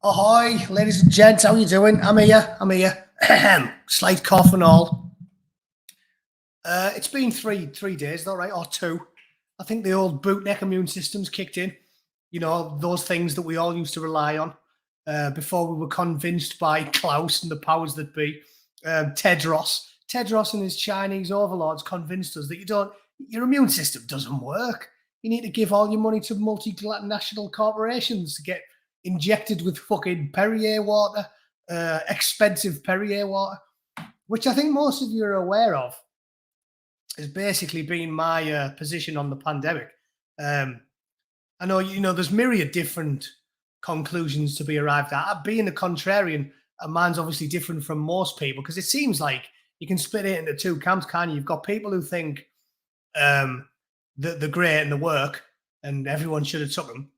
Ahoy, ladies and gents, how you doing? I'm here. Slight cough and all. It's been three days though, right? Or two. I think the old bootneck immune system's kicked in. You know, those things that we all used to rely on before we were convinced by Klaus and the powers that be. Tedros. Tedros and his Chinese overlords convinced us that your immune system doesn't work. You need to give all your money to multinational corporations to get injected with fucking Perrier water, expensive Perrier water, which I think most of you are aware of, has basically been my position on the pandemic. I know, there's myriad different conclusions to be arrived at. Being a contrarian, mine's obviously different from most people because it seems like you can split it into two camps, can't you? You've got people who think that they're great and they work and everyone should have took them.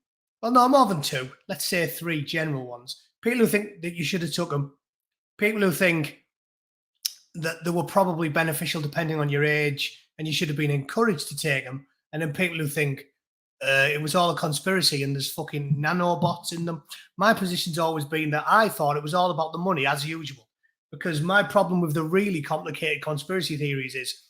Well, no, more than two. Let's say three general ones. People who think that you should have took them. People who think that they were probably beneficial depending on your age and you should have been encouraged to take them. And then people who think it was all a conspiracy and there's fucking nanobots in them. My position's always been that I thought it was all about the money as usual. Because my problem with the really complicated conspiracy theories is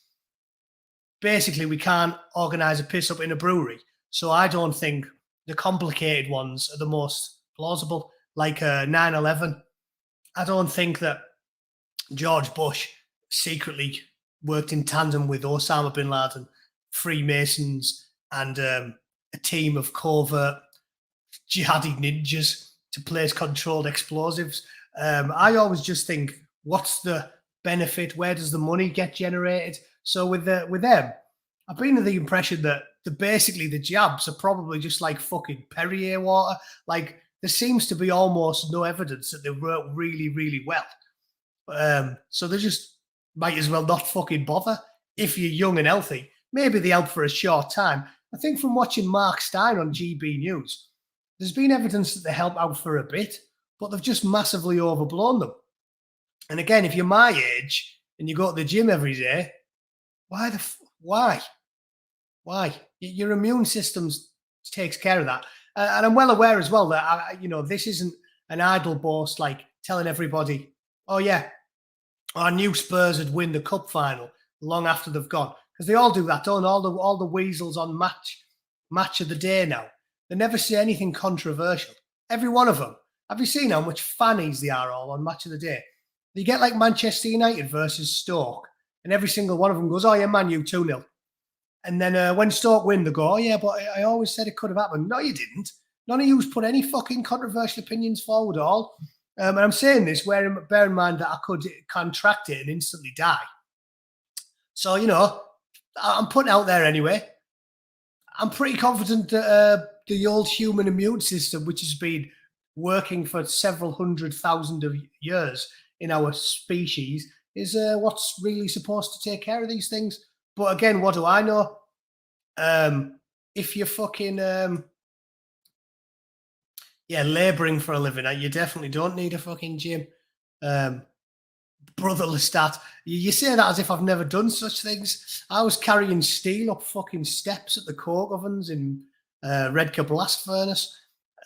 basically we can't organise a piss up in a brewery. So I don't think the complicated ones are the most plausible, like 9/11. I don't think that George Bush secretly worked in tandem with Osama bin Laden, Freemasons, and a team of covert jihadi ninjas to place controlled explosives. I always just think, what's the benefit? Where does the money get generated? So with them, I've been of the impression that basically the jabs are probably just like fucking Perrier water. Like there seems to be almost no evidence that they work really, really well. So they just might as well not fucking bother. If you're young and healthy, maybe they help for a short time. I think from watching Mark Stein on GB News, there's been evidence that they help out for a bit, but they've just massively overblown them. And again, if you're my age and you go to the gym every day, why? Your immune system takes care of that. And I'm well aware as well that, this isn't an idle boast like telling everybody, oh, yeah, our new Spurs would win the cup final long after they've gone. Because they all do that, don't all the weasels on match of the day now. They never say anything controversial. Every one of them. Have you seen how much fannies they are all on match of the day? You get like Manchester United versus Stoke, and every single one of them goes, oh, yeah, Man U 2-0. And then when Stoke win, they go, oh, yeah, but I always said it could have happened. No, you didn't. None of you's put any fucking controversial opinions forward at all. And I'm saying this, bear in mind that I could contract it and instantly die. So, I'm putting out there anyway. I'm pretty confident that the old human immune system, which has been working for several 100,000 of years in our species, is what's really supposed to take care of these things. But again, what do I know? If you're fucking, labouring for a living, you definitely don't need a fucking gym. Brother Lestat, you say that as if I've never done such things. I was carrying steel up fucking steps at the coke ovens in Redcar Blast Furnace.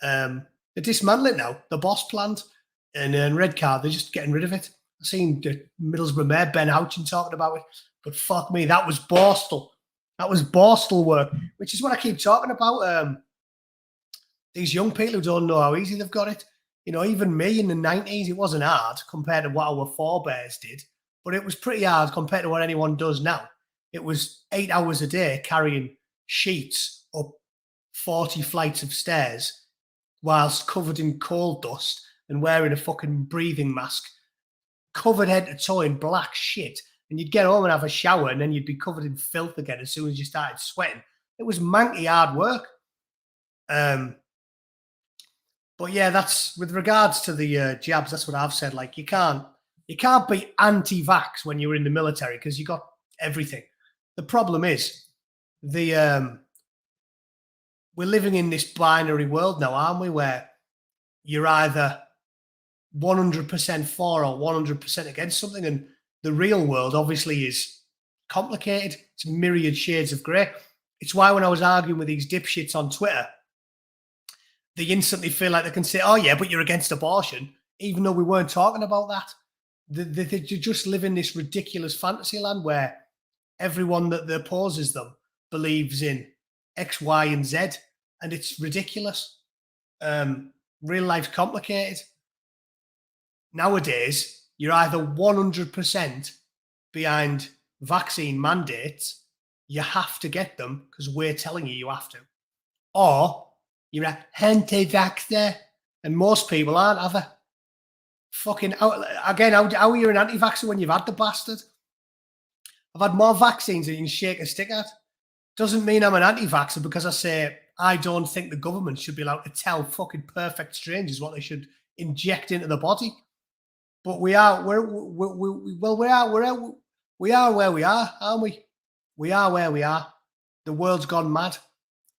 They're dismantling it now, the Boss plant. And in Redcar, they're just getting rid of it. I've seen the Middlesbrough Mayor, Ben Houchin, talking about it. But fuck me, that was Borstal. That was Borstal work, which is what I keep talking about. These young people who don't know how easy they've got it. Even me in the 90s, it wasn't hard compared to what our forebears did. But it was pretty hard compared to what anyone does now. It was 8 hours a day carrying sheets up 40 flights of stairs whilst covered in coal dust and wearing a fucking breathing mask, covered head to toe in black shit. And you'd get home and have a shower and then you'd be covered in filth again as soon as you started sweating. It was manky hard work. But yeah, that's with regards to the jabs, that's what I've said. Like you can't be anti-vax when you're in the military because you got everything. The problem is we're living in this binary world now, aren't we? Where you're either 100% for or 100% against something. And the real world obviously is complicated. It's myriad shades of grey. It's why when I was arguing with these dipshits on Twitter, they instantly feel like they can say, "Oh yeah, but you're against abortion," even though we weren't talking about that. They just live in this ridiculous fantasy land where everyone that opposes them believes in X, Y, and Z, and it's ridiculous. Real life's complicated. Nowadays, you're either 100% behind vaccine mandates, you have to get them because we're telling you have to, or you're a anti-vaxxer, and most people aren't, are they? Fucking, again, how are you an anti-vaxxer when you've had the bastard? I've had more vaccines than you can shake a stick at. Doesn't mean I'm an anti-vaxxer because I say I don't think the government should be allowed to tell fucking perfect strangers what they should inject into the body. But we are where we are, aren't we? We are where we are. The world's gone mad.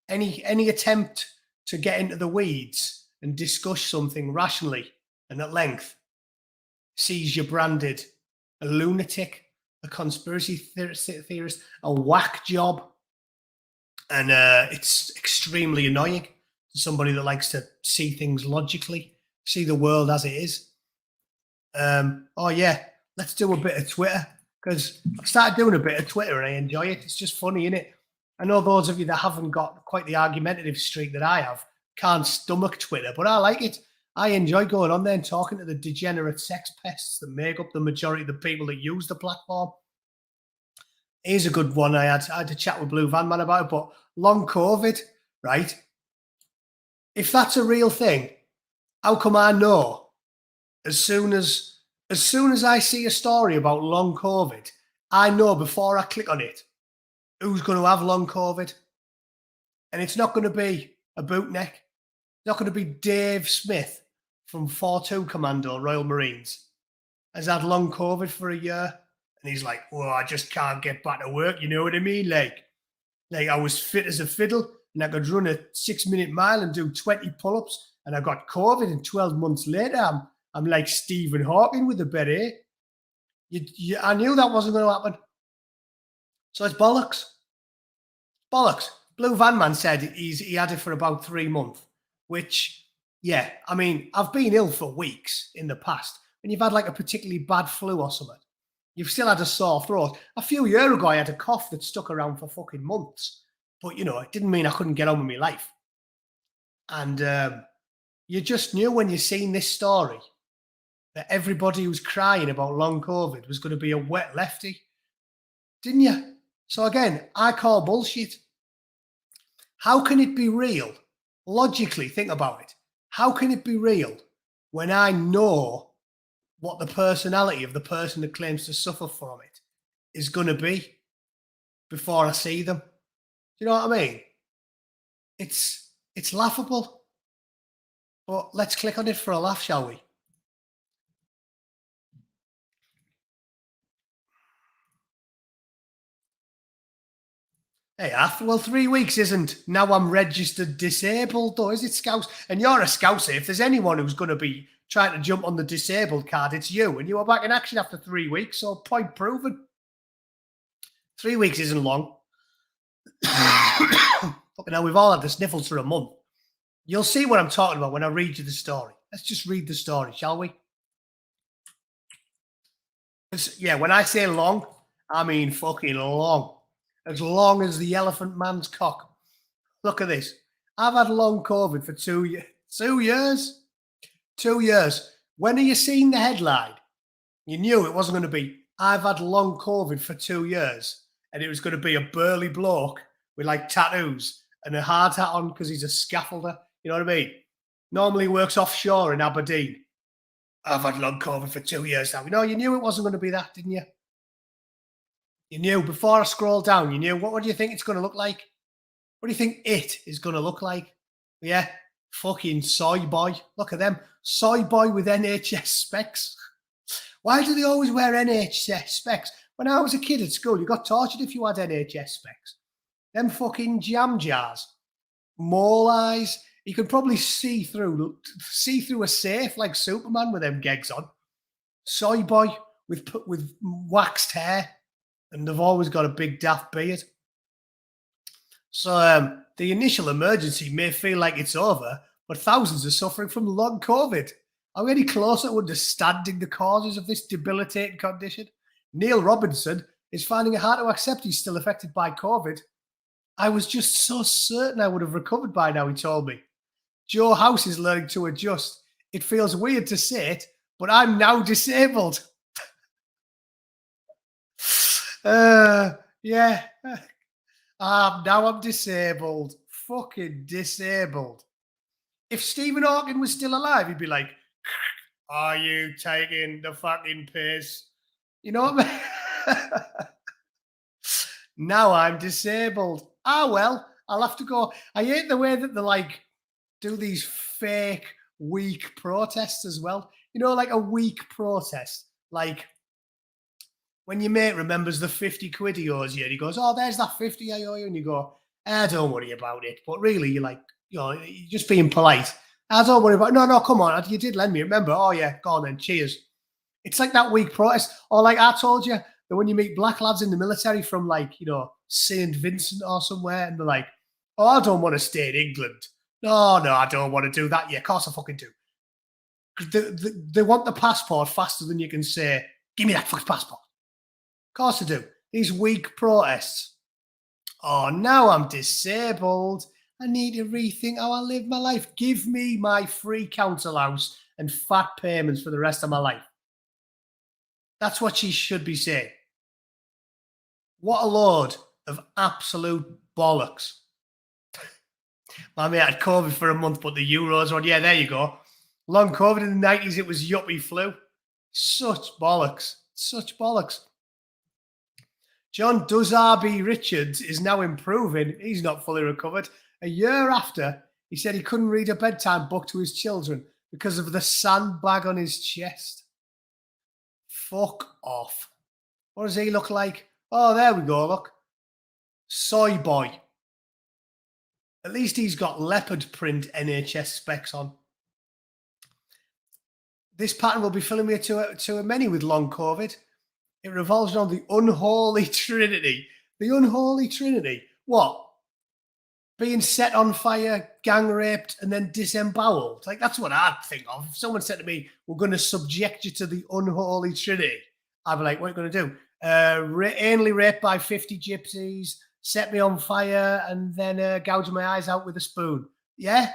Any attempt to get into the weeds and discuss something rationally and at length sees you branded a lunatic, a conspiracy theorist, a whack job. And it's extremely annoying to somebody that likes to see things logically, see the world as it is. Oh yeah, let's do a bit of Twitter, because I've started doing a bit of Twitter and I enjoy it. It's just funny, isn't it? I know those of you that haven't got quite the argumentative streak that I have can't stomach Twitter, but I like it. I enjoy going on there and talking to the degenerate sex pests that make up the majority of the people that use the platform. Here's a good one. I had a chat with Blue Van Man about it, but long COVID, right? If that's a real thing, how come I know as soon as I see a story about long COVID, I know before I click on it who's going to have long COVID? And it's not going to be a bootneck. It's not going to be Dave Smith from 4-2 Commando Royal Marines has had long COVID for a year. And he's like, "Well, I just can't get back to work." You know what I mean? Like I was fit as a fiddle and I could run a 6-minute mile and do 20 pull-ups, and I got COVID, and 12 months later, I'm like Stephen Hawking with a beret. I knew that wasn't going to happen. So it's bollocks. Bollocks. Blue Van Man said he had it for about 3 months, which, yeah, I mean, I've been ill for weeks in the past. When you've had like a particularly bad flu or something, you've still had a sore throat. A few years ago, I had a cough that stuck around for fucking months. But, you know, it didn't mean I couldn't get on with my life. And you just knew when you seen this story that everybody who's crying about long COVID was going to be a wet lefty. Didn't you? So again, I call bullshit. How can it be real? Logically, think about it. How can it be real when I know what the personality of the person that claims to suffer from it is going to be before I see them? Do you know what I mean? It's laughable. But let's click on it for a laugh, shall we? Hey, well, 3 weeks isn't now I'm registered disabled, though, is it, Scouse? And you're a Scouser. If there's anyone who's going to be trying to jump on the disabled card, it's you. And you were back in action after 3 weeks, so point proven. 3 weeks isn't long. Fucking hell, we've all had the sniffles for a month. You'll see what I'm talking about when I read you the story. Let's just read the story, shall we? Yeah, when I say long, I mean fucking long. As long as the elephant man's cock. Look at this. I've had long COVID for 2 years. 2 years? 2 years. When you seen the headline, you knew it wasn't going to be, "I've had long COVID for 2 years." And it was going to be a burly bloke with like tattoos and a hard hat on because he's a scaffolder. You know what I mean? Normally works offshore in Aberdeen. "I've had long COVID for 2 years now." No, you knew it wasn't going to be that, didn't you? You knew before I scrolled down, you knew. What do you think it's going to look like? What do you think it is going to look like? Yeah, fucking soy boy. Look at them. Soy boy with NHS specs. Why do they always wear NHS specs? When I was a kid at school, you got tortured if you had NHS specs. Them fucking jam jars. Mole eyes. You could probably see through a safe like Superman with them gigs on. Soy boy with waxed hair. And they've always got a big daft beard. So the initial emergency may feel like it's over, but thousands are suffering from long COVID. Are we any closer to understanding the causes of this debilitating condition? Neil Robinson is finding it hard to accept he's still affected by COVID. I was just so certain I would have recovered by now, he told me. Joe House is learning to adjust. It feels weird to say it, but I'm now disabled. Yeah. Now I'm disabled. Fucking disabled. If Stephen Hawking was still alive, he'd be like, are you taking the fucking piss? You know what I mean? Now I'm disabled. Well, I'll have to go. I hate the way that they like do these fake weak protests as well. You know, like a weak protest. Like when your mate remembers the 50 quid he owes you and he goes, oh, there's that 50 I owe you. And you go, don't worry about it. But really, you're like, you're just being polite. Don't worry about it. No, come on. You did lend me. Remember? Oh, yeah. Go on then. Cheers. It's like that weak protest. Or like I told you, that when you meet black lads in the military from like, St. Vincent or somewhere, and they're like, oh, I don't want to stay in England. No, I don't want to do that. Yeah, of course I fucking do. They want the passport faster than you can say, give me that fucking passport. Of course they do. These weak protests. Oh, now I'm disabled. I need to rethink how I live my life. Give me my free council house and fat payments for the rest of my life. That's what she should be saying. What a load of absolute bollocks. My mate had COVID for a month, but the Euros on. Yeah, there you go. Long COVID in the 90s, it was yuppie flu. Such bollocks. Such bollocks. John Duzarby Richards is now improving. He's not fully recovered. A year after, he said he couldn't read a bedtime book to his children because of the sandbag on his chest. Fuck off. What does he look like? Oh, there we go, look. Soy boy. At least he's got leopard print NHS specs on. This pattern will be filling me to many with long COVID. It revolves around the unholy trinity. The unholy trinity. What? Being set on fire, gang raped, and then disemboweled. Like, that's what I'd think of. If someone said to me, we're going to subject you to the unholy trinity, I'd be like, what are you going to do? Anally raped by 50 gypsies, set me on fire, and then gouge my eyes out with a spoon. Yeah?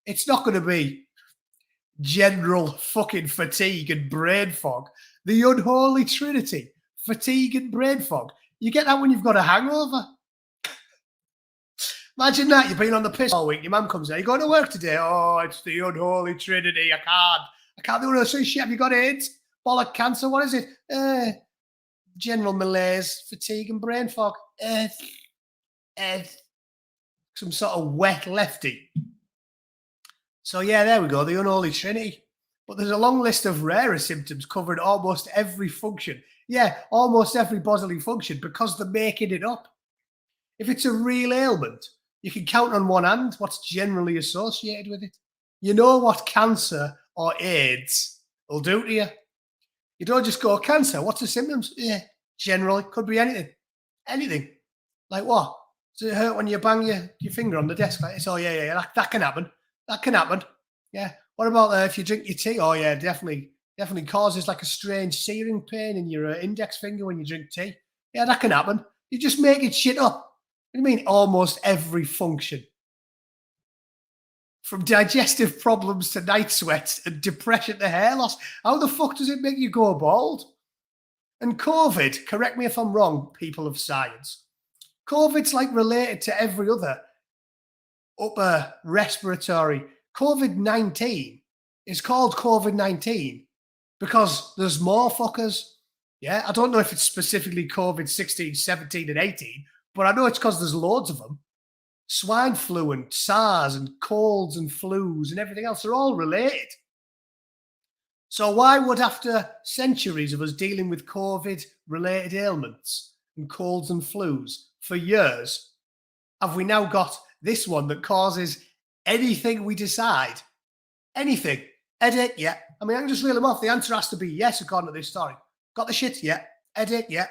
It's not going to be general fucking fatigue and brain fog. The unholy trinity. Fatigue and brain fog. You get that when you've got a hangover. Imagine that. You've been on the piss all week. Your mum comes in. You going to work today? Oh, it's the unholy trinity. I can't do it. So shit. Have you got AIDS? Bollock cancer? What is it? General malaise, fatigue and brain fog. Some sort of wet lefty. So yeah, there we go. The unholy trinity. But there's a long list of rarer symptoms covering almost every function. Yeah, almost every bodily function because they're making it up. If it's a real ailment, you can count on one hand what's generally associated with it. You know what cancer or AIDS will do to you. You don't just go, cancer, what's the symptoms? Yeah, generally, could be anything. Anything. Like what? Does it hurt when you bang your finger on the desk? Like this? Oh, yeah, that can happen. That can happen. Yeah. What about if you drink your tea? Oh, yeah, definitely causes like a strange searing pain in your index finger when you drink tea. Yeah, that can happen. You're just making shit up. What do you mean almost every function? From digestive problems to night sweats and depression to hair loss. How the fuck does it make you go bald? And COVID, correct me if I'm wrong, people of science. COVID's like related to every other upper respiratory. COVID-19 is called COVID-19 because there's more fuckers. Yeah, I don't know if it's specifically COVID-16, 17 and 18, but I know it's because there's loads of them. Swine flu and SARS and colds and flus and everything else are all related. So why would, after centuries of us dealing with COVID-related ailments and colds and flus for years, have we now got this one that causes anything we decide? Anything. Headache? Yeah. I mean, I can just reel them off. The answer has to be yes, according to this story. Got the shit? Yeah. Headache? Yeah.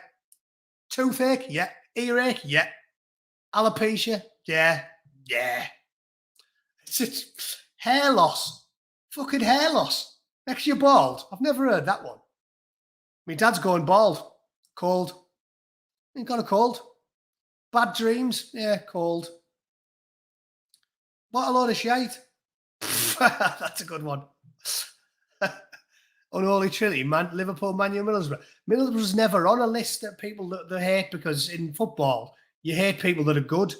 Toothache? Yeah. Earache? Yeah. Alopecia? Yeah. It's Hair loss. Fucking hair loss. Makes you bald. I've never heard that one. My dad's going bald. Cold. He got a cold. Bad dreams. Yeah, cold. What a load of shite. That's a good one. Unholy Trinity, Liverpool, Man U, Middlesbrough. Middlesbrough's never on a list that people that they hate, because in football, you hate people that are good.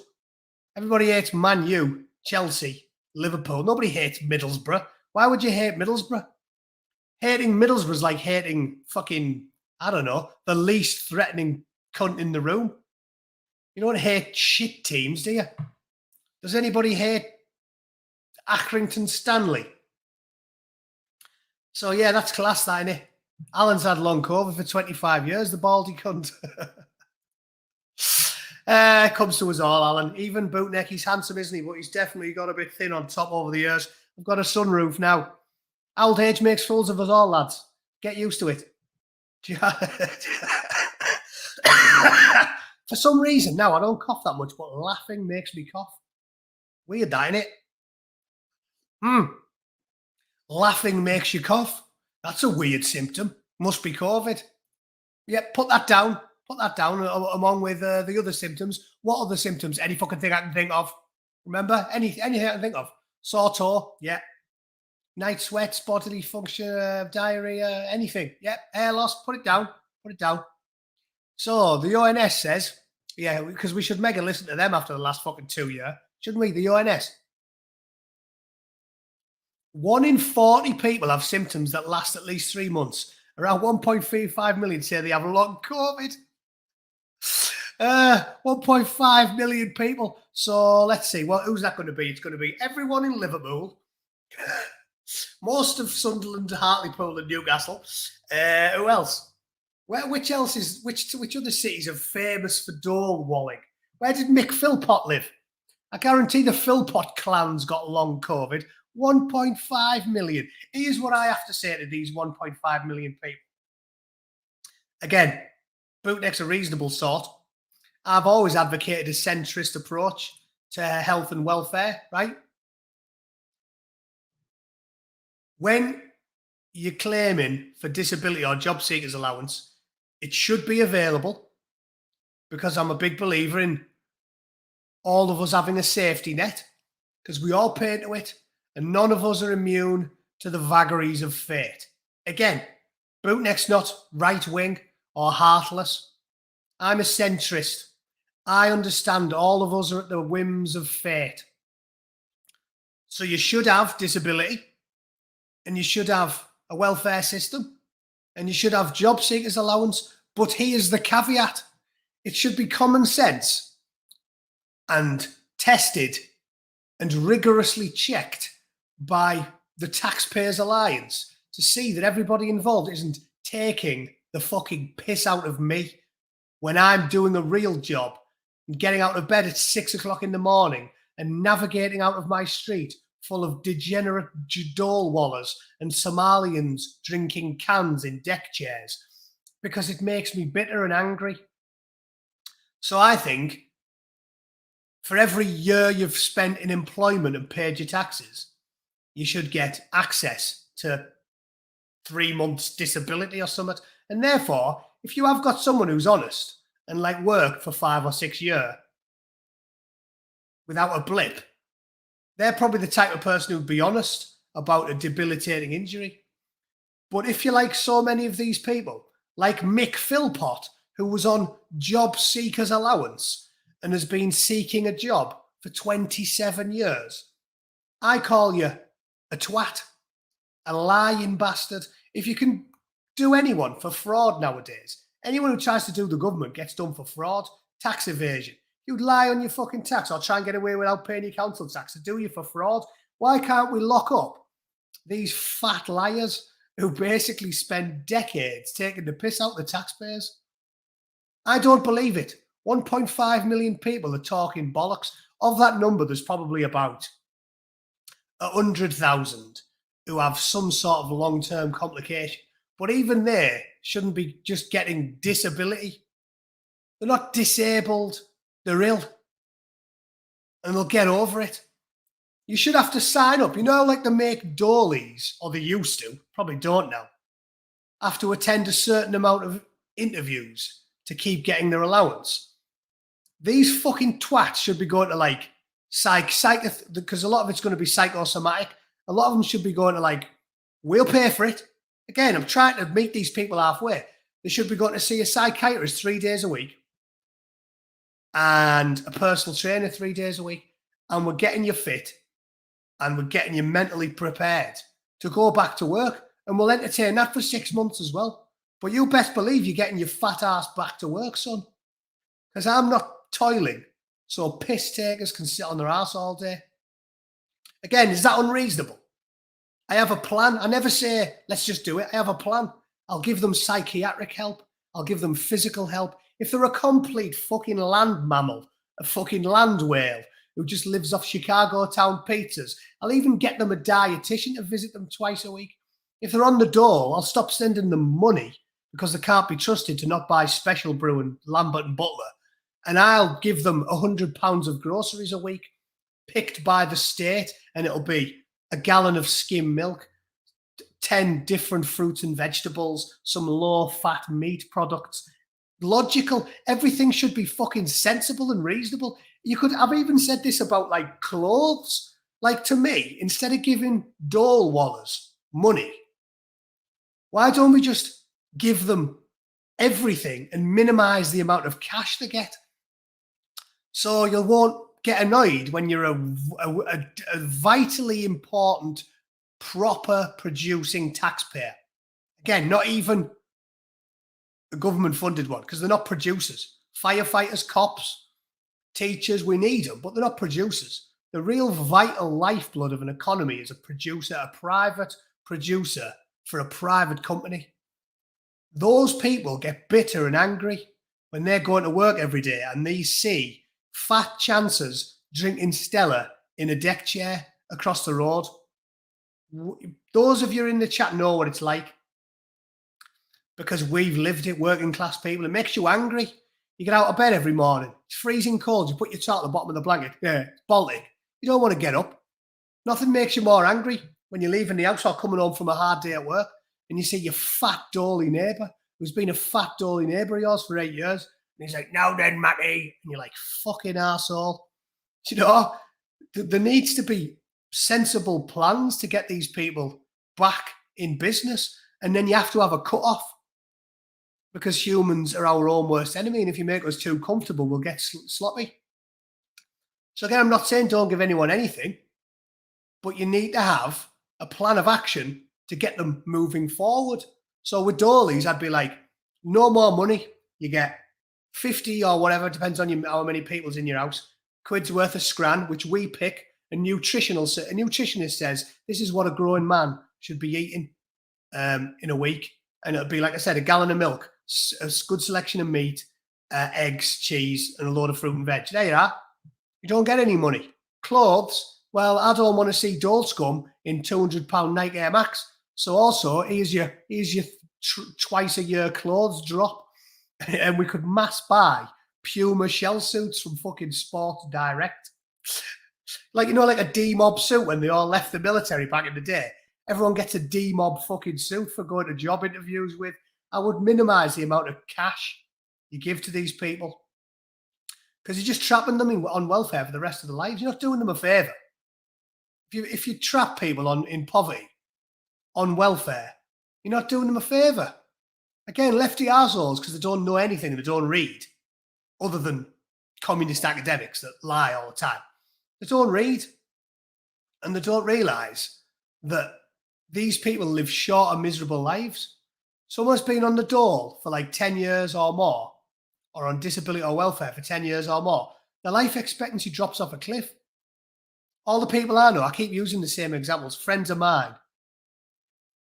Everybody hates Man U, Chelsea, Liverpool. Nobody hates Middlesbrough. Why would you hate Middlesbrough? Hating Middlesbrough is like hating fucking, I don't know, the least threatening cunt in the room. You don't hate shit teams, do you? Does anybody hate Accrington Stanley? So, yeah, that's class, that, innit? Alan's had long COVID for 25 years, the baldy cunt. Comes to us all, Alan. Even Bootneck, he's handsome, isn't he? But he's definitely got a bit thin on top over the years. I've got a sunroof now. Old age makes fools of us all, lads. Get used to it. For some reason, now I don't cough that much, but laughing makes me cough. Weird, that, innit? Laughing makes you cough. That's a weird symptom. Must be COVID. Yeah, put that down. Put that down along with the other symptoms. What other symptoms? Any fucking thing I can think of. Remember? Anything I can think of. Sore toe. Yeah. Night sweats, bodily function, diarrhea, anything. Yeah. Hair loss. Put it down. Put it down. So the ONS says, yeah, because we should mega listen to them after the last fucking 2 years. Shouldn't we? The ONS. 1 in 40 people have symptoms that last at least 3 months. Around 1.35 million say they have long COVID. 1.5 million people. So let's see. Who's that going to be? It's going to be everyone in Liverpool, most of Sunderland, Hartlepool, and Newcastle. Who else? Which other cities are famous for dole walling? Where did Mick Philpott live? I guarantee the Philpott clan's got long COVID. 1.5 million. Here's what I have to say to these 1.5 million people. Again, Bootneck's a reasonable sort. I've always advocated a centrist approach to health and welfare, right? When you're claiming for disability or job seekers allowance, it should be available, because I'm a big believer in all of us having a safety net, because we all pay into it. And none of us are immune to the vagaries of fate. Again, Bootneck's not right-wing or heartless. I'm a centrist. I understand all of us are at the whims of fate. So you should have disability, and you should have a welfare system, and you should have job seekers allowance. But here's the caveat. It should be common sense and tested and rigorously checked by the Taxpayers Alliance to see that everybody involved isn't taking the fucking piss out of me when I'm doing a real job and getting out of bed at 6 o'clock in the morning and navigating out of my street full of degenerate dole wallers and Somalians drinking cans in deck chairs, because it makes me bitter and angry. So I think for every year you've spent in employment and paid your taxes, you should get access to 3 months disability or something. And therefore, if you have got someone who's honest and like worked for 5 or 6 years without a blip, they're probably the type of person who'd be honest about a debilitating injury. But if you're like so many of these people, like Mick Philpott, who was on job seekers allowance and has been seeking a job for 27 years, I call you a twat, a lying bastard. If you can do anyone for fraud nowadays, anyone who tries to do the government gets done for fraud, tax evasion. You'd lie on your fucking tax or try and get away without paying your council tax to do you for fraud. Why can't we lock up these fat liars who basically spend decades taking the piss out of the taxpayers? I don't believe it. 1.5 million people are talking bollocks. Of that number, there's probably about 100,000 who have some sort of long-term complication. But even they shouldn't be just getting disability. They're not disabled. They're ill. And they'll get over it. You should have to sign up. You know, like they make doilies, or they used to, probably don't now, have to attend a certain amount of interviews to keep getting their allowance. These fucking twats should be going to like because a lot of it's going to be psychosomatic. A lot of them should be going to like, we'll pay for it. Again, I'm trying to meet these people halfway. They should be going to see a psychiatrist 3 days a week and a personal trainer 3 days a week. And we're getting you fit and we're getting you mentally prepared to go back to work. And we'll entertain that for 6 months as well. But you best believe you're getting your fat ass back to work, son. Because I'm not toiling so piss takers can sit on their ass all day. Again, is that unreasonable? I have a plan. I never say, let's just do it. I have a plan. I'll give them psychiatric help. I'll give them physical help. If they're a complete fucking land mammal, a fucking land whale who just lives off Chicago town pizzas, I'll even get them a dietitian to visit them twice a week. If they're on the dole, I'll stop sending them money because they can't be trusted to not buy special brew and Lambert and Butler. And I'll give them £100 of groceries a week picked by the state, and it'll be a gallon of skim milk, 10 different fruits and vegetables, some low-fat meat products. Logical. Everything should be fucking sensible and reasonable. I've even said this about like clothes. Like, to me, instead of giving dole wallers money, why don't we just give them everything and minimize the amount of cash they get? So you won't get annoyed when you're a vitally important, proper producing taxpayer. Again, not even a government funded one, because they're not producers. Firefighters, cops, teachers, we need them, but they're not producers. The real vital lifeblood of an economy is a producer, a private producer for a private company. Those people get bitter and angry when they're going to work every day and they see fat chances drinking Stella in a deck chair across the road. Those of you in the chat know what it's like, because we've lived it, working class people. It makes you angry. You get out of bed every morning. It's freezing cold. You put your top at the bottom of the blanket. Yeah, it's Baltic. You don't want to get up. Nothing makes you more angry when you're leaving the house or coming home from a hard day at work and you see your fat, dolly neighbour who's been a fat, dolly neighbour of yours for 8 years. And he's like, now then, Matty. And you're like, fucking arsehole. You know, there needs to be sensible plans to get these people back in business. And then you have to have a cut-off, because humans are our own worst enemy. And if you make us too comfortable, we'll get sloppy. So again, I'm not saying don't give anyone anything, but you need to have a plan of action to get them moving forward. So with Dollies, I'd be like, no more money. You get 50 or whatever, depends on how many people's in your house, quid's worth of scran, which we pick. A nutritionist says this is what a growing man should be eating in a week. And it'll be, like I said, a gallon of milk, a good selection of meat, eggs, cheese, and a load of fruit and veg. There you are. You don't get any money. Clothes, well, I don't want to see Dole Scum in £200 Nike Air Max. So also, here's your twice a year clothes drop. And we could mass buy Puma shell suits from fucking Sports Direct. Like, you know, like a D-mob suit when they all left the military back in the day. Everyone gets a D-mob fucking suit for going to job interviews with. I would minimize the amount of cash you give to these people, because you're just trapping them on welfare for the rest of their lives. You're not doing them a favor. If you trap people in poverty, on welfare, you're not doing them a favor. Again, lefty arseholes, because they don't know anything and they don't read, other than communist academics that lie all the time. They don't read, and they don't realize that these people live short and miserable lives. Someone's been on the dole for like 10 years or more, or on disability or welfare for 10 years or more. Their life expectancy drops off a cliff. All the people I know, I keep using the same examples, friends of mine,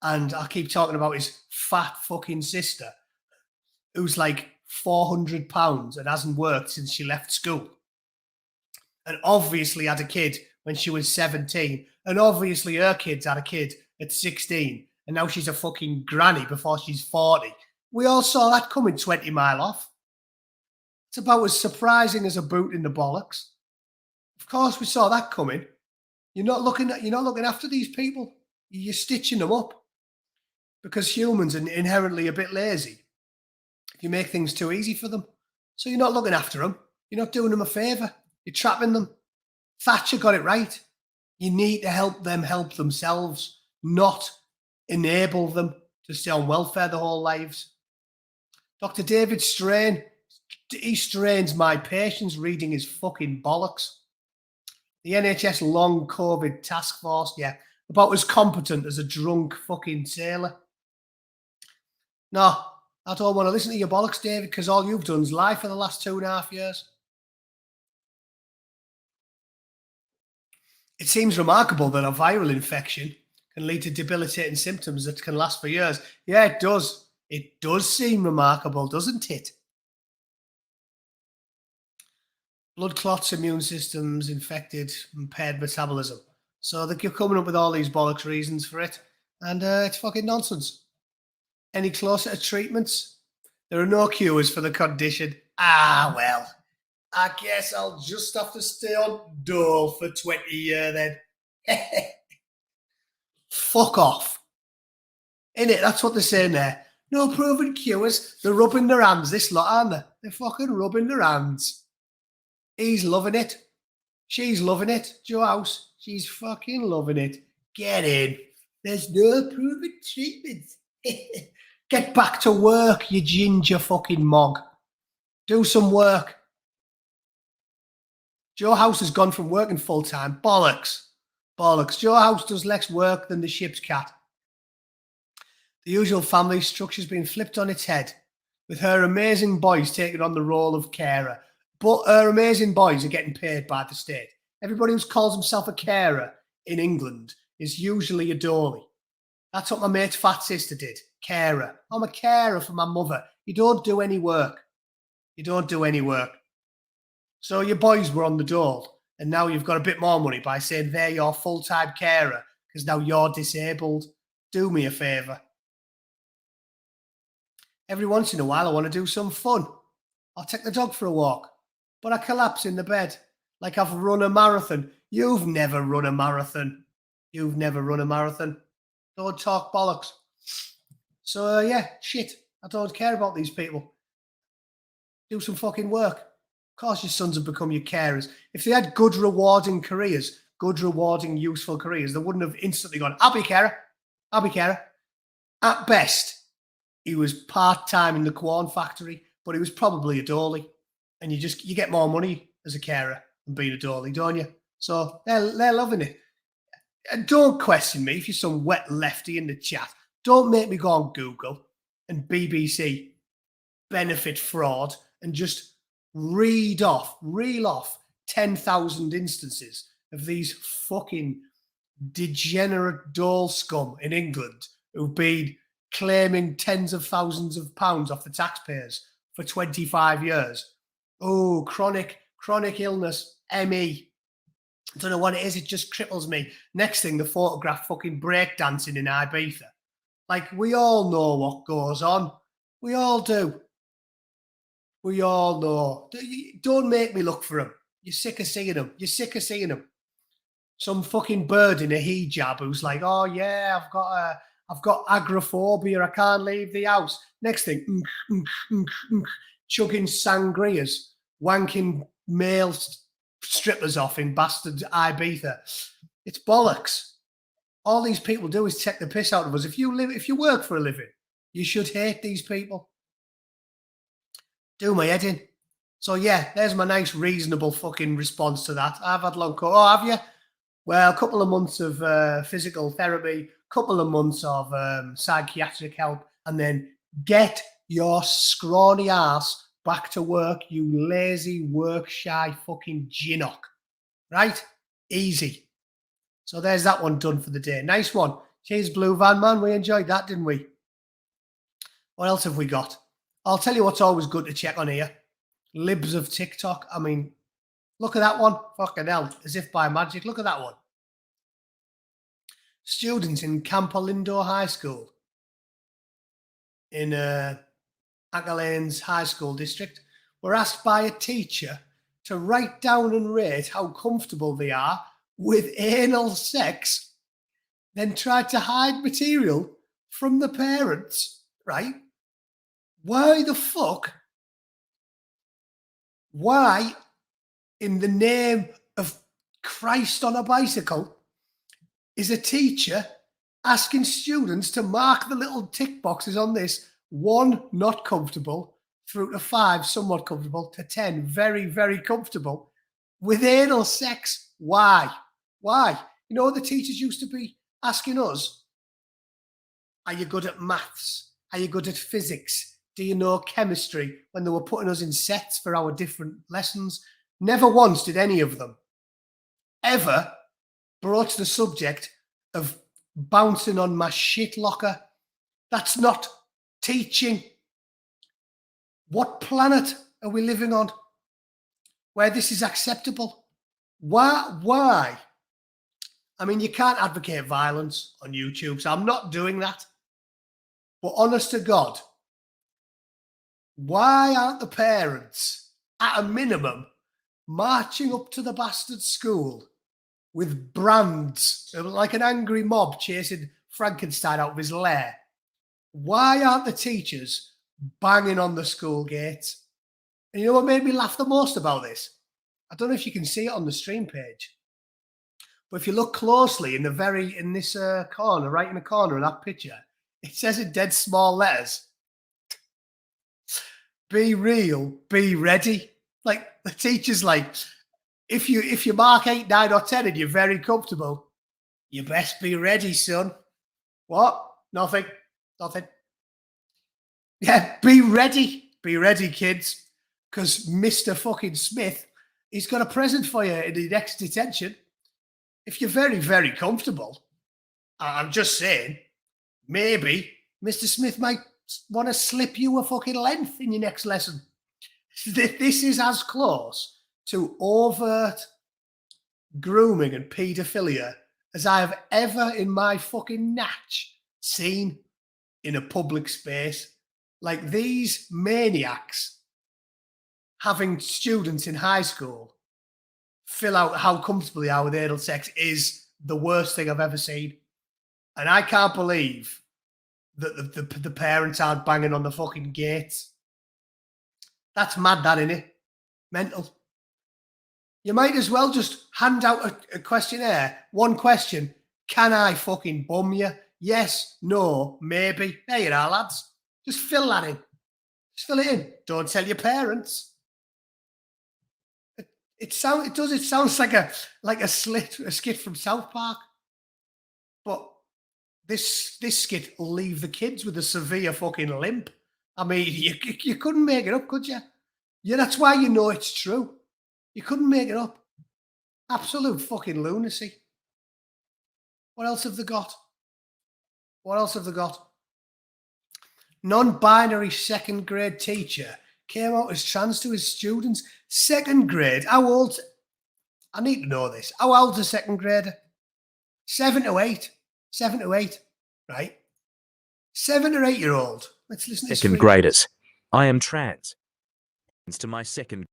and I keep talking about his fat fucking sister who's like £400 and hasn't worked since she left school. And obviously had a kid when she was 17. And obviously her kids had a kid at 16. And now she's a fucking granny before she's 40. We all saw that coming 20 mile off. It's about as surprising as a boot in the bollocks. Of course we saw that coming. You're not looking after these people. You're stitching them up because humans are inherently a bit lazy. You make things too easy for them. So you're not looking after them. You're not doing them a favour. You're trapping them. Thatcher got it right. You need to help them help themselves, not enable them to stay on welfare their whole lives. Dr. David Strain, he strains my patience reading his fucking bollocks. The NHS long COVID task force, yeah, about as competent as a drunk fucking sailor. No, I don't want to listen to your bollocks, David, because all you've done is lie for the last 2.5 years. It seems remarkable that a viral infection can lead to debilitating symptoms that can last for years. Yeah, it does. It does seem remarkable, doesn't it? Blood clots, immune systems, infected, impaired metabolism. So they keep coming up with all these bollocks reasons for it. And it's fucking nonsense. Any closer to treatments? There are no cures for the condition. Ah, well, I guess I'll just have to stay on dole for 20 years then. Fuck off. Innit? That's what they're saying there. No proven cures. They're rubbing their hands, this lot, aren't they? They're fucking rubbing their hands. He's loving it. She's loving it. Joe House, she's fucking loving it. Get in. There's no proven treatment. Get back to work, you ginger fucking mog. Do some work. Joe House has gone from working full-time. Bollocks. Bollocks. Joe House does less work than the ship's cat. The usual family structure's been flipped on its head, with her amazing boys taking on the role of carer. But her amazing boys are getting paid by the state. Everybody who calls himself a carer in England is usually a dolly. That's what my mate's fat sister did. Carer. I'm a carer for my mother. You don't do any work. You don't do any work. So your boys were on the dole, and now you've got a bit more money by saying they're your full-time carer because now you're disabled. Do me a favour. Every once in a while, I want to do some fun. I'll take the dog for a walk, but I collapse in the bed like I've run a marathon. You've never run a marathon. You've never run a marathon. Don't talk bollocks. So, yeah, shit. I don't care about these people. Do some fucking work. Of course your sons have become your carers. If they had good, rewarding careers, good, rewarding, useful careers, they wouldn't have instantly gone, I'll be carer. I'll be carer. At best, he was part-time in the corn factory, but he was probably a dolly. And you get more money as a carer than being a dolly, don't you? So they're loving it. And don't question me if you're some wet lefty in the chat. Don't make me go on Google and BBC benefit fraud and just reel off 10,000 instances of these fucking degenerate dole scum in England who've been claiming tens of thousands of pounds off the taxpayers for 25 years. Oh, chronic illness, ME. I don't know what it is. It just cripples me. Next thing, the photograph fucking breakdancing in Ibiza. Like, we all know what goes on. We all do. We all know. Don't make me look for him. You're sick of seeing him. You're sick of seeing him. Some fucking bird in a hijab who's like, oh yeah, I've got agoraphobia. I can't leave the house. Next thing, chugging sangrias, wanking male strippers off in bastard Ibiza. It's bollocks. All these people do is take the piss out of us. If you work for a living, you should hate these people. Do my head in. So yeah, there's my nice, reasonable fucking response to that. I've had long coat. Oh, have you? Well, a couple of months of physical therapy, couple of months of psychiatric help, and then get your scrawny ass back to work, you lazy, work-shy fucking ginnock. Right? Easy. So there's that one done for the day. Nice one. Cheers, Blue Van Man. We enjoyed that, didn't we? What else have we got? I'll tell you what's always good to check on here. Libs of TikTok. I mean, look at that one. Fucking hell. As if by magic. Look at that one. Students in Campolindo High School in Ackerlane's High School district were asked by a teacher to write down and rate how comfortable they are with anal sex, then tried to hide material from the parents, right? Why the fuck? Why, in the name of Christ on a bicycle, is a teacher asking students to mark the little tick boxes on this? 1, not comfortable, through to 5, somewhat comfortable, to 10, very, very comfortable, with anal sex. Why? Why? You know what the teachers used to be asking us? Are you good at maths? Are you good at physics? Do you know chemistry? When they were putting us in sets for our different lessons. Never once did any of them ever broach the subject of bouncing on my shit locker. That's not teaching. What planet are we living on where this is acceptable? Why? I mean, you can't advocate violence on YouTube, so I'm not doing that. But honest to God, why aren't the parents, at a minimum, marching up to the bastard school with brands, like an angry mob chasing Frankenstein out of his lair? Why aren't the teachers banging on the school gates? And you know what made me laugh the most about this? I don't know if you can see it on the stream page, but if you look closely in this corner, right in the corner of that picture, it says in dead small letters, "Be real, be ready." Like the teacher's like, if you mark 8, 9, or 10 and you're very comfortable, you best be ready, son. What? Nothing. Yeah, be ready. Be ready, kids. Because Mr. fucking Smith, he's got a present for you in the next detention. If you're very, very comfortable, I'm just saying, maybe Mr. Smith might want to slip you a fucking length in your next lesson. This is as close to overt grooming and paedophilia as I have ever in my fucking natch seen in a public space. Like these maniacs having students in high school fill out how comfortable they are with anal sex is the worst thing I've ever seen. And I can't believe that the parents aren't banging on the fucking gates. That's mad, that, innit? Mental. You might as well just hand out a questionnaire. One question. Can I fucking bum you? Yes, no, maybe. There you are, lads. Just fill that in. Just fill it in. Don't tell your parents. It sounds like a skit from South Park. But this skit will leave the kids with a severe fucking limp. I mean, you couldn't make it up, could you? Yeah, that's why you know it's true. You couldn't make it up. Absolute fucking lunacy. What else have they got? Non-binary second grade teacher came out as trans to his students. Second grade? How old? I need to know this. How old's a second grader? 7 to 8. 7 to 8, right? 7 or 8 year old. Let's listen to this. Second graders. I am trans. To my second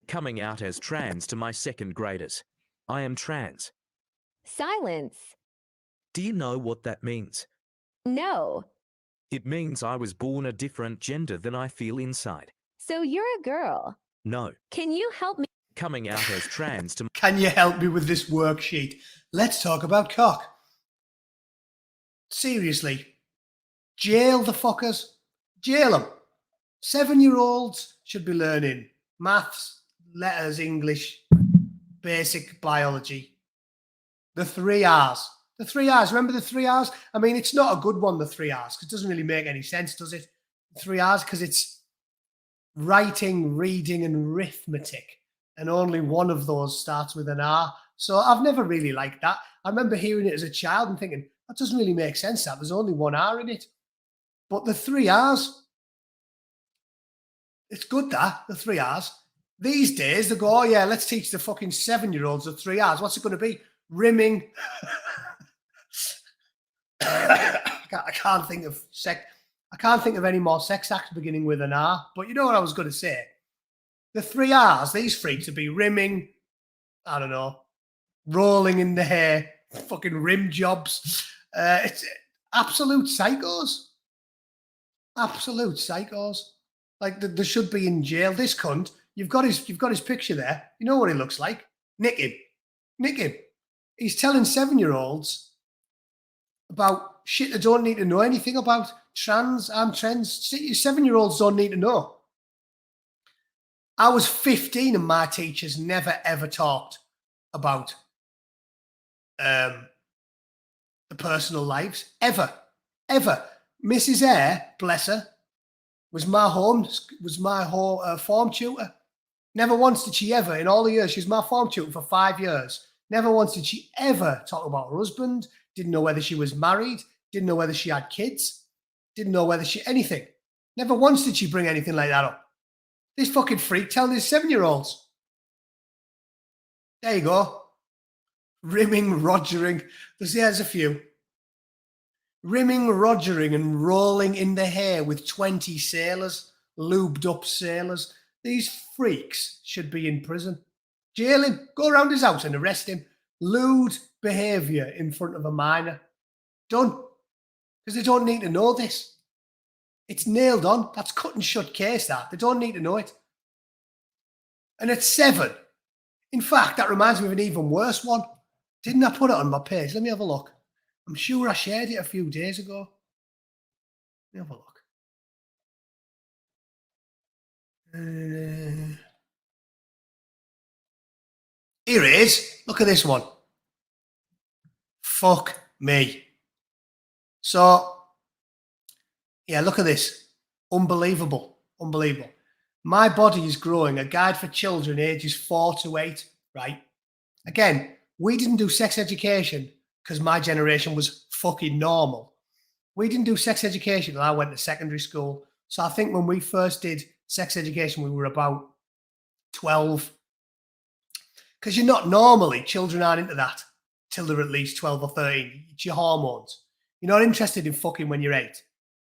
coming out as trans to my second graders. I am trans. Silence. Do you know what that means? No. It means I was born a different gender than I feel inside. So you're a girl. No. Can you help me? Coming out as trans to... Can you help me with this worksheet? Let's talk about cock. Seriously. Jail the fuckers. Jail them. 7-year-olds should be learning maths, letters, English, basic biology. The 3 R's. The 3 R's. Remember the 3 R's? I mean, it's not a good one, the 3 R's, because it doesn't really make any sense, does it? The 3 R's, because it's writing, reading, and arithmetic. And only one of those starts with an R. So I've never really liked that. I remember hearing it as a child and thinking, that doesn't really make sense, that. There's only one R in it. But the 3 R's, it's good, that, the 3 R's. These days, they go, oh, yeah, let's teach the fucking 7-year-olds the 3 R's. What's it going to be? Rimming. I can't think of any more sex acts beginning with an R. But you know what I was going to say? The 3 R's, these freaks would be rimming, I don't know, rolling in the hair, fucking rim jobs. It's absolute psychos. Absolute psychos. Like they should be in jail. This cunt, you've got his picture there. You know what he looks like. Nick him. Nick him. He's telling 7-year-olds about shit they don't need to know anything about. Trans and trends. 7-year-olds don't need to know. I was 15 and my teachers never ever talked about the personal lives. Ever. Ever. Mrs. Eyre, bless her, was my form tutor. Never once did she ever, in all the years, she was my form tutor for 5 years. Never once did she ever talk about her husband, didn't know whether she was married, didn't know whether she had kids, didn't know whether she, anything. Never once did she bring anything like that up. This fucking freak telling his 7-year-olds. There you go. Rimming, rogering. There's a few. Rimming, rogering and rolling in the hair with 20 sailors, lubed up sailors. These freaks should be in prison. Jail him, go around his house and arrest him. Lewd behaviour in front of a minor. Done. Because they don't need to know this. It's nailed on. That's cut and shut case, that. They don't need to know it. And at 7, in fact, that reminds me of an even worse one. Didn't I put it on my page? Let me have a look. I'm sure I shared it a few days ago. Let me have a look. Here it is. Look at this one. Fuck me. So, yeah, look at this. Unbelievable. Unbelievable. My Body is Growing, a guide for children ages 4 to 8, right? Again, we didn't do sex education because my generation was fucking normal. We didn't do sex education until I went to secondary school. So I think when we first did sex education, we were about 12. Because you're not normally, children aren't into that till they're at least 12 or 13. It's your hormones. You're not interested in fucking when you're 8.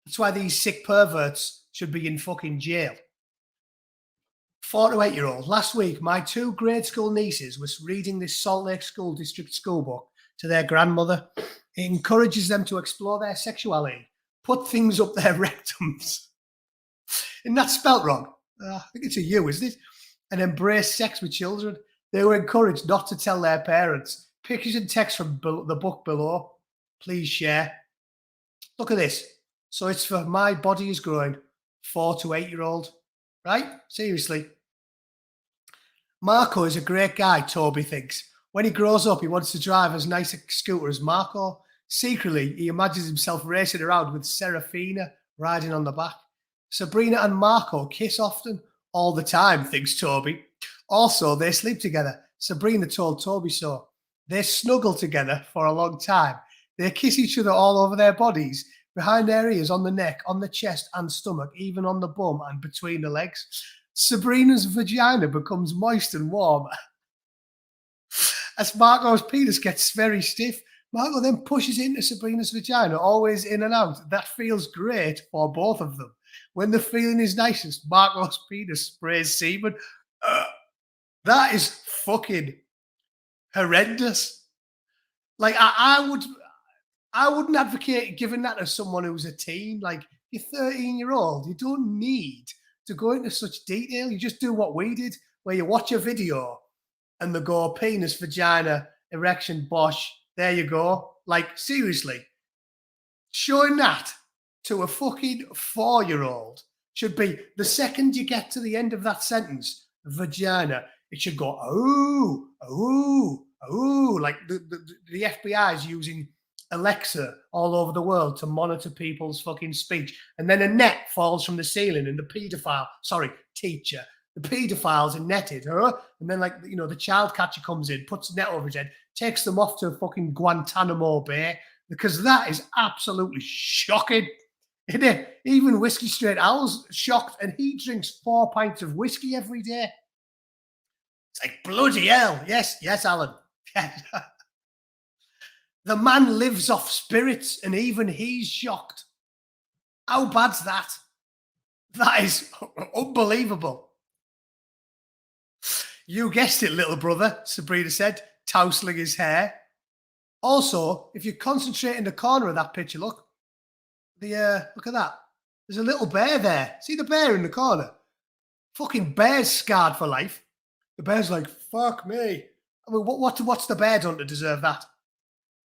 That's why these sick perverts should be in fucking jail. 4 to 8-year-olds. Last week, my 2 grade school nieces was reading this Salt Lake School District school book to their grandmother. It encourages them to explore their sexuality, put things up their rectums. Isn't that spelt wrong? I think it's a U, isn't it? And embrace sex with children. They were encouraged not to tell their parents. Pictures and text from the book below. Please share. Look at this. So it's for My Body is Growing, 4 to 8-year-old. Right? Seriously. Marco is a great guy, Toby thinks. When he grows up, he wants to drive as nice a scooter as Marco. Secretly, he imagines himself racing around with Serafina riding on the back. Sabrina and Marco kiss often, all the time, thinks Toby. Also, they sleep together. Sabrina told Toby so. They snuggle together for a long time. They kiss each other all over their bodies, behind their ears, on the neck, on the chest and stomach, even on the bum and between the legs. Sabrina's vagina becomes moist and warm. As Marco's penis gets very stiff, Marco then pushes into Sabrina's vagina, always in and out. That feels great for both of them. When the feeling is nicest, Marco's penis sprays semen. That is fucking horrendous. Like, I wouldn't advocate giving that to someone who's a teen. Like, you're 13-year-old. You don't need to go into such detail. You just do what we did, where you watch a video and they go penis, vagina, erection, bosh. There you go. Like, seriously, showing that to a fucking 4-year-old should be the second you get to the end of that sentence, vagina, it should go, oh, oh, oh. Like the FBI is using Alexa all over the world to monitor people's fucking speech. And then a net falls from the ceiling and the teacher, the pedophiles are netted, huh? And then, like, you know, the child catcher comes in, puts a net over his head, takes them off to fucking Guantanamo Bay, because that is absolutely shocking. Isn't it? Even Whiskey Straight Owl's shocked, and he drinks 4 pints of whiskey every day. It's like, bloody hell. Yes, Alan. The man lives off spirits, and even he's shocked. How bad's that? That is unbelievable. You guessed it, little brother, Sabrina said. tousling his hair. Also, if you concentrate in the corner of that picture, look at that. There's a little bear there. See the bear in the corner? Fucking bear's scarred for life. The bear's like, fuck me. I mean, what's the bear done to deserve that?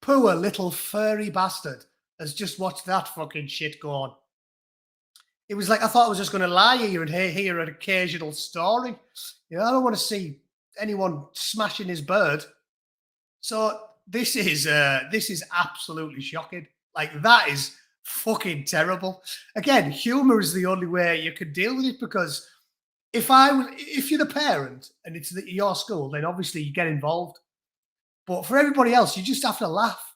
Poor little furry bastard has just watched that fucking shit go on. It was like, I thought I was just going to lie here and hear an occasional story. You know, I don't want to see anyone smashing his bird. So this is absolutely shocking. Like, that is fucking terrible. Again, humor is the only way you could deal with it, because if you're the parent and it's your school, then obviously you get involved. But for everybody else, you just have to laugh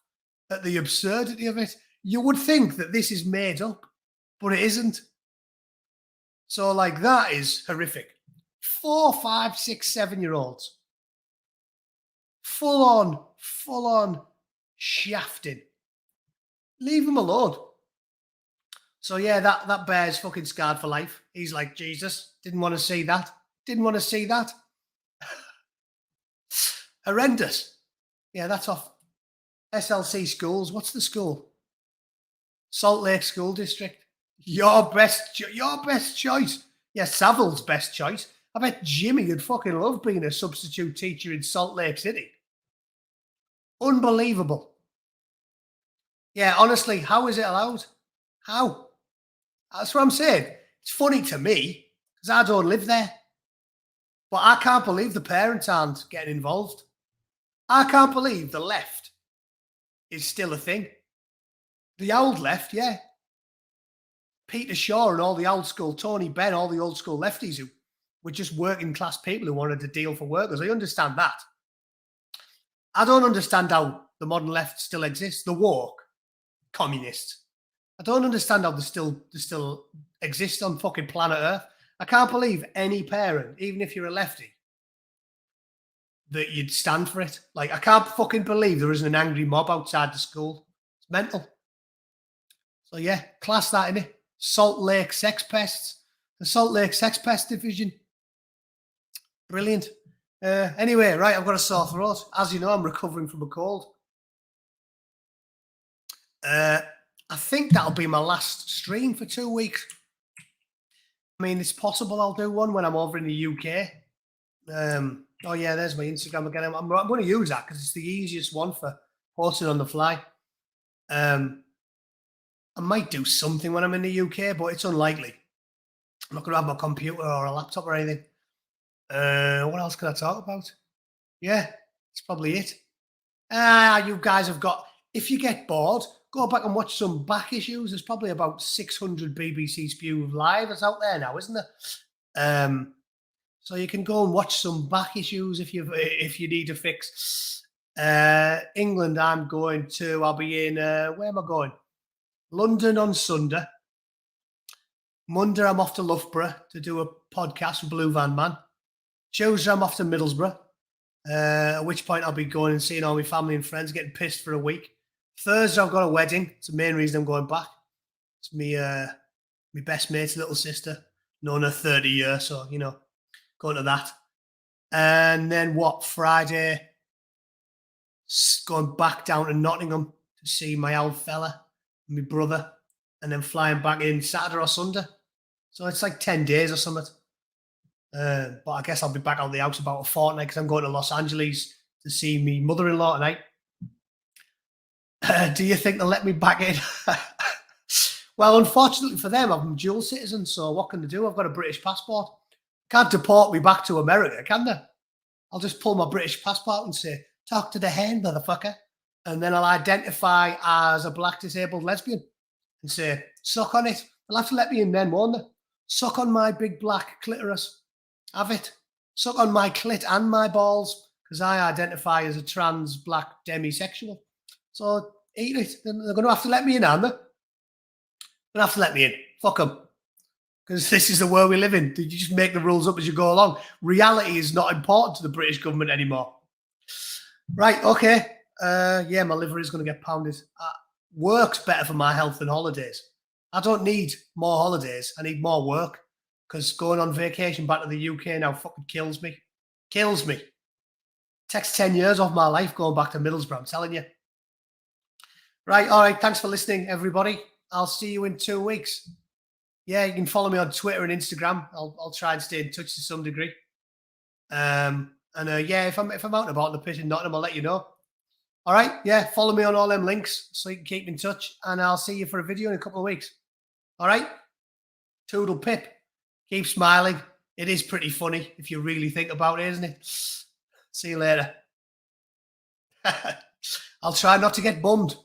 at the absurdity of it. You would think that this is made up, but it isn't. So, like, that is horrific. 4, 5, 6, 7-year-olds. Full on shafting. Leave them alone. So, yeah, that bear's fucking scarred for life. He's like, Jesus, didn't want to see that. Didn't want to see that. Horrendous. Yeah, that's off SLC Schools. What's the school? Salt Lake School District. Your best choice. Yeah, Savile's best choice. I bet Jimmy would fucking love being a substitute teacher in Salt Lake City. Unbelievable. Yeah, honestly, how is it allowed? How? That's what I'm saying. It's funny to me because I don't live there. But I can't believe the parents aren't getting involved. I can't believe the left is still a thing. The old left, yeah. Peter Shaw and all the old school, Tony Benn, all the old school lefties who were just working class people who wanted to deal for workers. I understand that. I don't understand how the modern left still exists. The woke communists. I don't understand how they still exist on fucking planet Earth. I can't believe any parent, even if you're a lefty, that you'd stand for it. Like, I can't fucking believe there isn't an angry mob outside the school. It's mental. So, yeah, class that, innit? Salt Lake Sex Pests. The Salt Lake Sex Pest Division. Brilliant. Anyway, right, I've got a sore throat. As you know, I'm recovering from a cold. I think that'll be my last stream for 2 weeks. I mean, it's possible I'll do one when I'm over in the UK. Oh, yeah, there's my Instagram again. I'm going to use that because it's the easiest one for posting on the fly. I might do something when I'm in the UK, but it's unlikely. I'm not going to have my computer or a laptop or anything. What else can I talk about? Yeah, that's probably it. You guys have got, if you get bored, go back and watch some back issues. There's probably about 600 BBC Spews live that's out there now, isn't there? So you can go and watch some back issues if you need a fix. England, I'll be in, where am I going? London on Sunday. Monday, I'm off to Loughborough to do a podcast with Blue Van Man. Tuesday, I'm off to Middlesbrough, at which point I'll be going and seeing all my family and friends, getting pissed for a week. Thursday, I've got a wedding. It's the main reason I'm going back. It's my best mate's little sister. Known her 30 years, so, you know, going to that. And then Friday, going back down to Nottingham to see my old fella, my brother, and then flying back in Saturday or Sunday. So it's like 10 days or something. But I guess I'll be back out of the house about a fortnight because I'm going to Los Angeles to see me mother-in-law tonight. Do you think they'll let me back in? Well, unfortunately for them, I'm dual citizen, so what can they do? I've got a British passport. Can't deport me back to America, can they? I'll just pull my British passport and say, talk to the hen, motherfucker. And then I'll identify as a black disabled lesbian and say, suck on it. They'll have to let me in then, won't they? Suck on my big black clitoris. Have it. Suck on my clit and my balls, because I identify as a trans black demisexual. So eat it. They're going to have to let me in, aren't they? They're going to have to let me in. Fuck them. Because this is the world we live in. You just make the rules up as you go along. Reality is not important to the British government anymore. Right, okay. Yeah, my liver is going to get pounded. Work's better for my health than holidays. I don't need more holidays. I need more work. Because going on vacation back to the UK now fucking kills me. Kills me. Takes 10 years off my life going back to Middlesbrough, I'm telling you. Right, all right. Thanks for listening, everybody. I'll see you in 2 weeks. Yeah, you can follow me on Twitter and Instagram. I'll try and stay in touch to some degree. Yeah, if I'm out and about in the pitch in Nottingham, I'll let you know. All right, yeah, follow me on all them links so you can keep in touch, and I'll see you for a video in a couple of weeks. All right, toodle pip. Keep smiling. It is pretty funny if you really think about it, isn't it? See you later. I'll try not to get bummed.